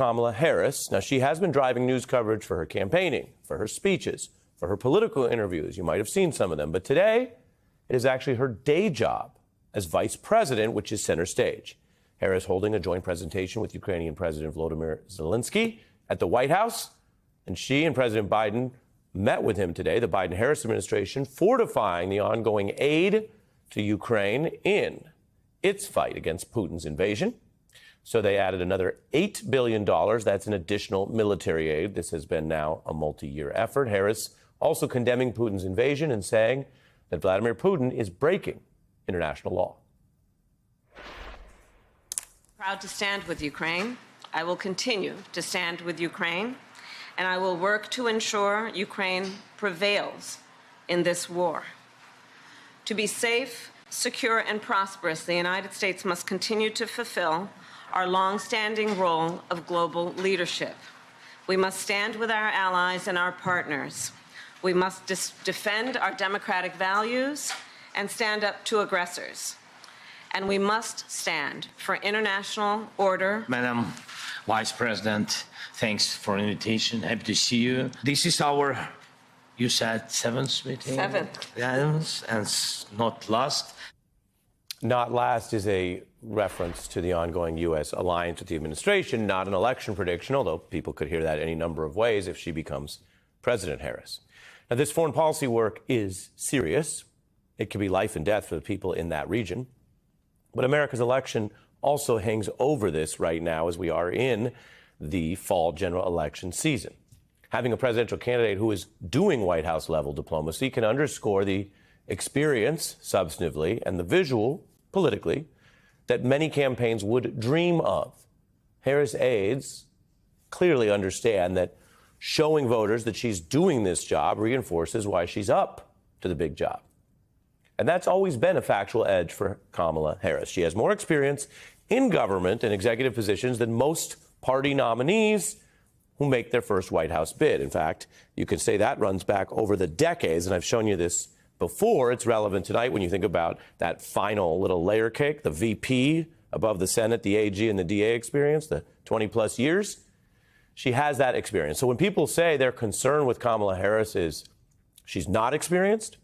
Kamala Harris. Now, she has been driving news coverage for her campaigning, for her speeches, for her political interviews. You might have seen some of them. But today, it is actually her day job as vice president, which is center stage. Harris holding a joint presentation with Ukrainian President Volodymyr Zelenskyy at the White House. And she and President Biden met with him today, the Biden-Harris administration, fortifying the ongoing aid to Ukraine in its fight against Putin's invasion. So they added another $8 billion. That's an additional military aid. This has been now a multi-year effort. Harris also condemning Putin's invasion and saying that Vladimir Putin is breaking international law. Proud to stand with Ukraine. I will continue to stand with Ukraine, and I will work to ensure Ukraine prevails in this war. To be safe, secure, and prosperous, the United States must continue to fulfill our long-standing role of global leadership. We must stand with our allies and our partners. We must defend our democratic values and stand up to aggressors. And we must stand for international order. Madam Vice President, thanks for the invitation. Happy to see you. This is our, you said, seventh meeting? Seventh. Yes, and not last. Not last is a reference to the ongoing U.S. alliance with the administration, not an election prediction, although people could hear that any number of ways if she becomes President Harris. Now, this foreign policy work is serious. It could be life and death for the people in that region. But America's election also hangs over this right now as we are in the fall general election season. Having a presidential candidate who is doing White House level diplomacy can underscore the experience substantively and the visual politically that many campaigns would dream of. Harris aides clearly understand that showing voters that she's doing this job reinforces why she's up to the big job. And that's always been a factual edge for Kamala Harris. She has more experience in government and executive positions than most party nominees who make their first White House bid. In fact, you could say that runs back over the decades, and I've shown you this before. It's relevant tonight when you think about that final little layer cake, the VP above the Senate, the AG, and the DA experience, the 20-plus years. She has that experience. So when people say their concern with Kamala Harris is she's not experienced,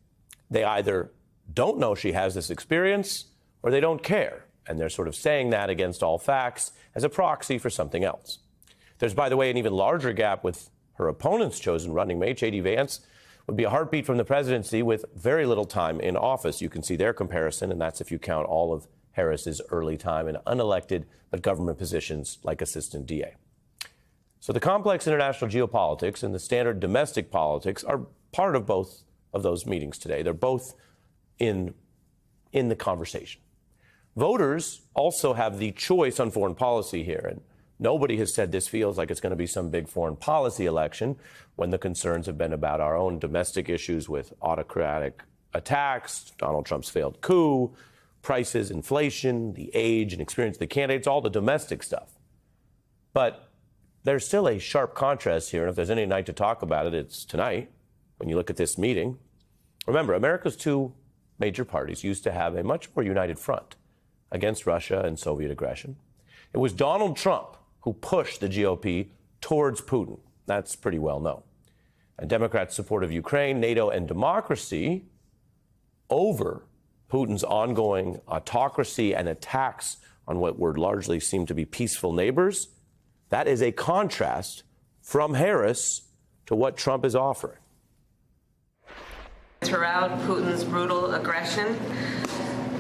they either don't know she has this experience or they don't care. And they're sort of saying that against all facts as a proxy for something else. There's, by the way, an even larger gap with her opponent's chosen running mate, J.D. Vance, would be a heartbeat from the presidency with very little time in office. You can see their comparison, and that's if you count all of Harris's early time in unelected but government positions like assistant DA. So the complex international geopolitics and the standard domestic politics are part of both of those meetings today. They're both in the conversation. Voters also have the choice on foreign policy here, and nobody has said this feels like it's going to be some big foreign policy election when the concerns have been about our own domestic issues with autocratic attacks, Donald Trump's failed coup, prices, inflation, the age and experience of the candidates, all the domestic stuff. But there's still a sharp contrast here, and if there's any night to talk about it, it's tonight when you look at this meeting. Remember, America's two major parties used to have a much more united front against Russia and Soviet aggression. It was Donald Trump who pushed the GOP towards Putin. That's pretty well known. And Democrats' support of Ukraine, NATO, and democracy over Putin's ongoing autocracy and attacks on what would largely seem to be peaceful neighbors, that is a contrast from Harris to what Trump is offering. Throughout Putin's brutal aggression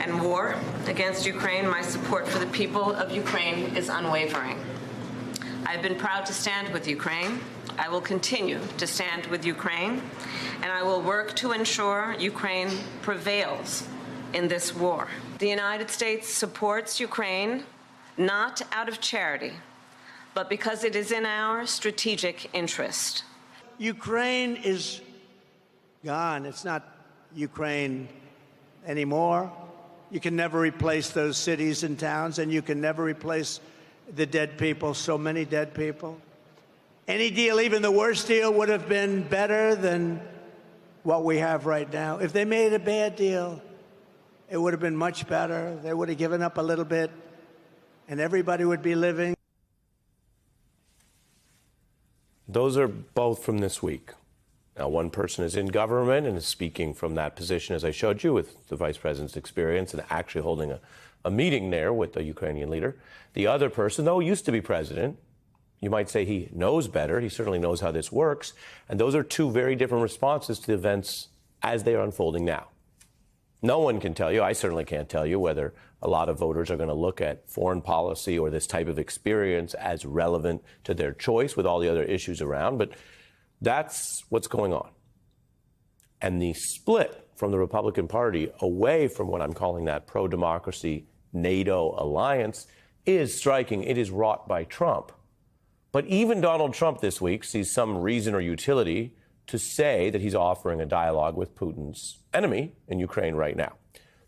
and war against Ukraine, my support for the people of Ukraine is unwavering. I've been proud to stand with Ukraine. I will continue to stand with Ukraine, and I will work to ensure Ukraine prevails in this war. The United States supports Ukraine not out of charity, but because it is in our strategic interest. Ukraine is gone. It's not Ukraine anymore. You can never replace those cities and towns, and you can never replace the dead people, so many dead people. Any deal, even the worst deal, would have been better than what we have right now. If they made a bad deal, it would have been much better. They would have given up a little bit, and everybody would be living. Those are both from this week. Now, one person is in government and is speaking from that position, as I showed you, with the vice president's experience and actually holding a meeting there with the Ukrainian leader. The other person, though, used to be president. You might say he knows better. He certainly knows how this works. And those are two very different responses to the events as they are unfolding now. No one can tell you, I certainly can't tell you, whether a lot of voters are going to look at foreign policy or this type of experience as relevant to their choice with all the other issues around. But that's what's going on. And the split from the Republican Party away from what I'm calling that pro-democracy NATO alliance is striking. It is wrought by Trump. But even Donald Trump this week sees some reason or utility to say that he's offering a dialogue with Putin's enemy in Ukraine right now.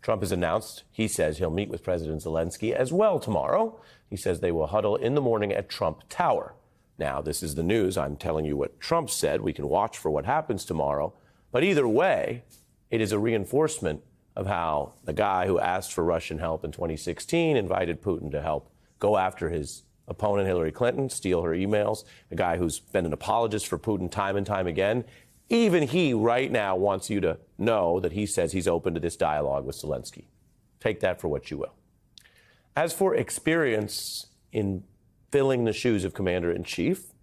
Trump has announced, he says he'll meet with President Zelenskyy as well tomorrow. He says they will huddle in the morning at Trump Tower. Now, this is the news. I'm telling you what Trump said. We can watch for what happens tomorrow. But either way, it is a reinforcement of how the guy who asked for Russian help in 2016 invited Putin to help go after his opponent, Hillary Clinton, steal her emails, a guy who's been an apologist for Putin time and time again. Even he right now wants you to know that he says he's open to this dialogue with Zelenskyy. Take that for what you will. As for experience in filling the shoes of commander-in-chief,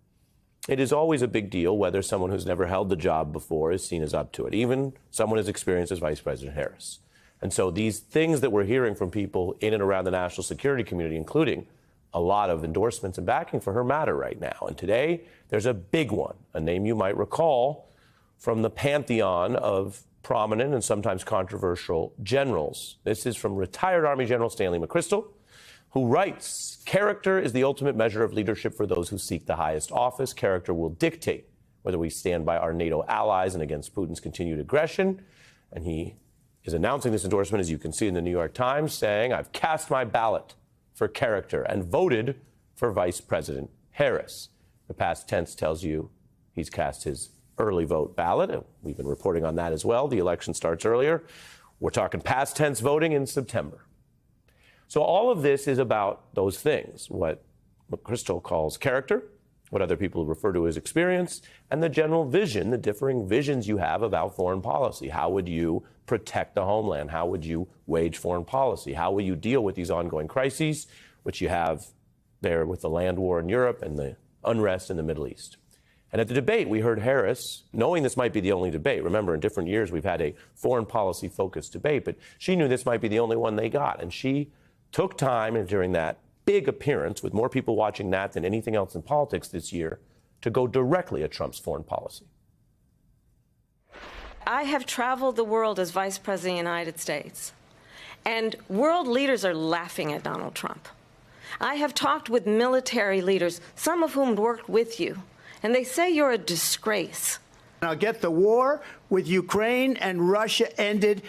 it is always a big deal whether someone who's never held the job before is seen as up to it, even someone as experienced as Vice President Harris. And so these things that we're hearing from people in and around the national security community, including a lot of endorsements and backing for her matter right now. And today, there's a big one, a name you might recall from the pantheon of prominent and sometimes controversial generals. This is from retired Army General Stanley McChrystal, who writes, "Character is the ultimate measure of leadership for those who seek the highest office. Character will dictate whether we stand by our NATO allies and against Putin's continued aggression." And he is announcing this endorsement, as you can see in the New York Times, saying, "I've cast my ballot for character and voted for Vice President Harris." The past tense tells you he's cast his early vote ballot. And we've been reporting on that as well. The election starts earlier. We're talking past tense voting in September. So all of this is about those things, what McChrystal calls character, what other people refer to as experience, and the general vision, the differing visions you have about foreign policy. How would you protect the homeland? How would you wage foreign policy? How will you deal with these ongoing crises, which you have there with the land war in Europe and the unrest in the Middle East? And at the debate, we heard Harris, knowing this might be the only debate. Remember, in different years, we've had a foreign policy-focused debate, but she knew this might be the only one they got. And she took time during that big appearance, with more people watching that than anything else in politics this year, to go directly at Trump's foreign policy. I have traveled the world as Vice President of the United States, and world leaders are laughing at Donald Trump. I have talked with military leaders, some of whom worked with you, and they say you're a disgrace. I'll get the war with Ukraine and Russia ended.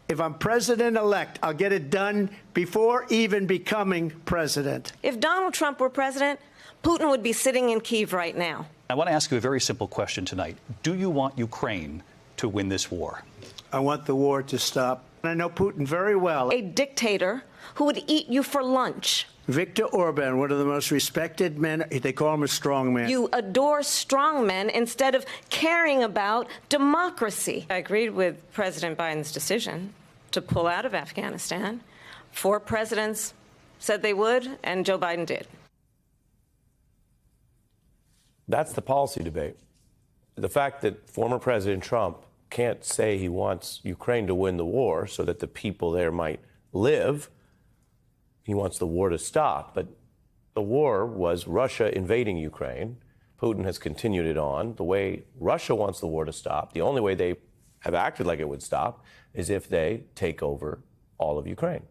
If I'm president-elect, I'll get it done before even becoming president. If Donald Trump were president, Putin would be sitting in Kyiv right now. I want to ask you a very simple question tonight. Do you want Ukraine to win this war? I want the war to stop. I know Putin very well. A dictator who would eat you for lunch. Viktor Orban, one of the most respected men. They call him a strong man. You adore strong men instead of caring about democracy. I agreed with President Biden's decision to pull out of Afghanistan. 4 presidents said they would, and Joe Biden did. That's the policy debate. The fact that former President Trump can't say he wants Ukraine to win the war so that the people there might live. He wants the war to stop. But the war was Russia invading Ukraine. Putin has continued it on. The way Russia wants the war to stop, the only way they have acted like it would stop, is if they take over all of Ukraine.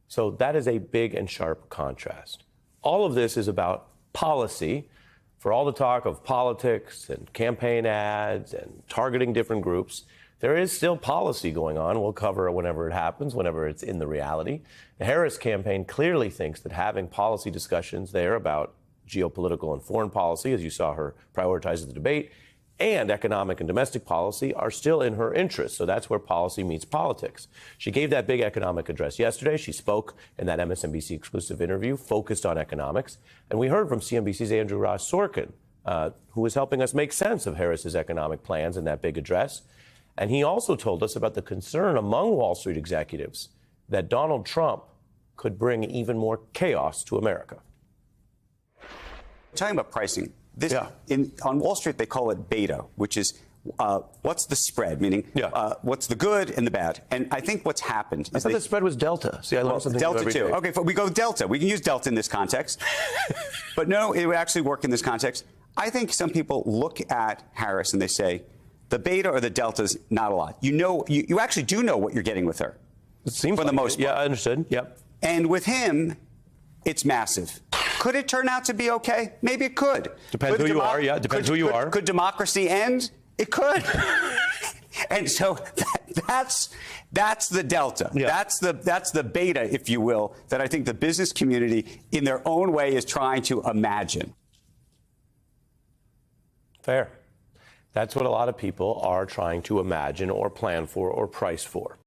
So that is a big and sharp contrast. All of this is about policy. For all the talk of politics and campaign ads and targeting different groups, there is still policy going on. We'll cover it whenever it happens, whenever it's in the reality. The Harris campaign clearly thinks that having policy discussions there about geopolitical and foreign policy, as you saw her prioritize the debate, and economic and domestic policy are still in her interest. So that's where policy meets politics. She gave that big economic address yesterday. She spoke in that MSNBC exclusive interview focused on economics. And we heard from CNBC's Andrew Ross Sorkin who was helping us make sense of Harris's economic plans in that big address. And he also told us about the concern among Wall Street executives that Donald Trump could bring even more chaos to America. Talking about pricing, on Wall Street they call it beta, which is what's the spread, meaning what's the good and the bad. And I think what's happened is I thought the spread was delta. See, I learned something delta every too. day. Okay, we go delta. We can use delta in this context, but no, it would actually work in this context. I think some people look at Harris and they say the beta or the delta is not a lot. You actually do know what you're getting with her. It seems for the most part. Yeah, I understood. Yep. And with him, it's massive. Could it turn out to be okay? Maybe it could. Depends who you are. Yeah, depends who you are. Could democracy end? It could. And so that's the delta. Yeah. That's the beta, if you will, that I think the business community, in their own way, is trying to imagine. Fair. That's what a lot of people are trying to imagine or plan for or price for.